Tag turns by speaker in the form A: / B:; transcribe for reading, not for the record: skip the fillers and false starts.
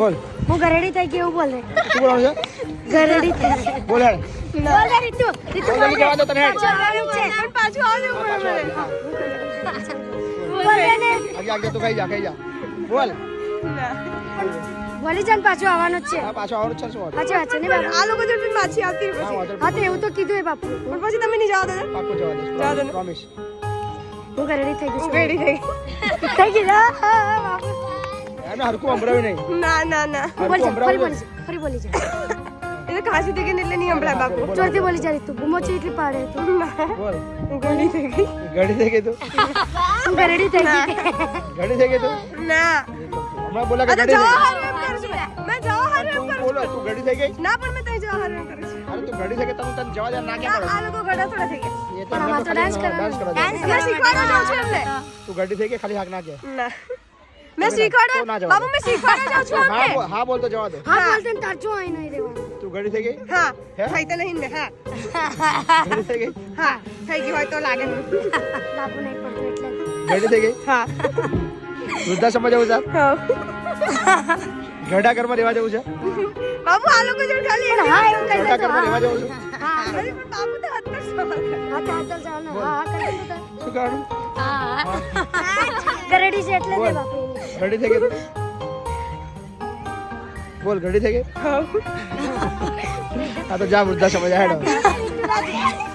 A: બોલ
B: હું ગરેડી થઈ ગઈ એવું બોલ રે
A: શું બોલવાનું છે
B: ગરેડી થઈ
A: બોલ હેડ
B: બોલ રે રીતુ રીતુ
A: જલ્દી જવા દો તને હેડ
B: પણ પાછું આવજો બોલ રે
A: આગે તું ખાઈ જા બોલ
B: બોલી જાન પાછું આવવાનું જ છે
A: હા પાછો આવવાનું છે શું વાત
B: સાચી વાત છે ને બાપુ
C: આ લોકો જોડે પાછી આવતી રહે
A: હા
C: પછી
A: વાંધો
B: હા તો એવું તો કીધું એ બાપુ
C: પણ પછી તમે નહીં જવા દો
A: પાક્કું જવા દે
C: જવા દો ને.
A: પ્રોમિસ
B: હું ગરેડી થઈ ગઈ છું
C: રેડી થઈ
B: થઈ ગઈ હા, હા, હા, બાપુ
A: એને હરકું સંભળાવ્યું નહીં
C: ના ના ના
B: બોલી જા
A: સંભળાવ્યું
B: ફરી બોલી જા
C: એ તો ખાસી થઈ ગઈ ને એટલે નહીં સંભળાય બાપુ
B: જોરથી બોલી જા રીતુ બૂમો છે એટલી પાડે તું
A: બોલ
C: હું ગળી થઈ ગઈ
A: ઘડી થઈ ગઈ તું
B: હું ગરેડી થઈ ગઈ
A: ઘડી થઈ ગઈ તું
C: ના
A: હમણાં બોલા કે
C: અરે
A: ઘડી
C: જવા
A: થઈ
C: હારું એમ કરું છું મેં જવા હારું એમ
A: ગઈ
C: કરું
A: બોલો તું ઘડી થઈ ગઈ
C: છું ના પણ મેં તઈ જવા હારું એમ કરું છું
A: અરે તું ઘડી થઈ ગઈ તને જવા દે ના ક્યાં
C: આ લોકો ગળા થોડા થઈ ગયા
A: પડે એ
B: પણ આમાં તો ડાન્સ
A: ડાન્સ
B: કરવાનું.
A: કરવા
C: મેં શીખવાડવા જાઉં છું એમને
A: તું ઘડી થઈ ગઈ ખાલી હાક ના કે
C: ના મેં શીખવાડવા
A: તો ના જવા
C: બાબુ મેં શીખવાડવા જાઉં છું
A: હા
C: એમને
A: હા બોલ તો જવા દે
B: હા બોલતે ને તાર જો અહીં નહીં રહેવાનું
A: તું ઘડી થઈ ગઈ
C: હા
A: હે?
C: થઈ તો નહીં ને હા
A: ઘડી થઈ ગઈ
C: હા થઈ ગઈ હોય તો લાગે ને
B: લાગુ નહીં પડતું એટલે
A: ઘડી થઈ ગઈ
C: હા
A: વૃદ્ધાશ્રમ જવું છે
C: હા
A: ઘરડા ઘરમાં રહેવા જવું છે
C: બાબુ આ લોકો જોડે ખાલી
B: પણ હા એવું કહી
A: ઘરડા
B: દે તો
A: ઘરમાં રહેવા
B: હા
A: જવું છે
B: હા
C: અરે પણ બાબુ તો અત્યારે સવાલ કરે.
B: હા તો ચાલ જવાનું હા હા કરી દે તો
A: શું કરવાનું
B: ગરેડી છે એટલે
A: બોલ.
B: દે બાપુ
A: ઘડી થઈ ગઈ તું બોલ ઘડી થઈ ગઈ
C: હા
A: હા તો જા વૃદ્ધાશ્રમ જા હેડ હવે.
B: એને.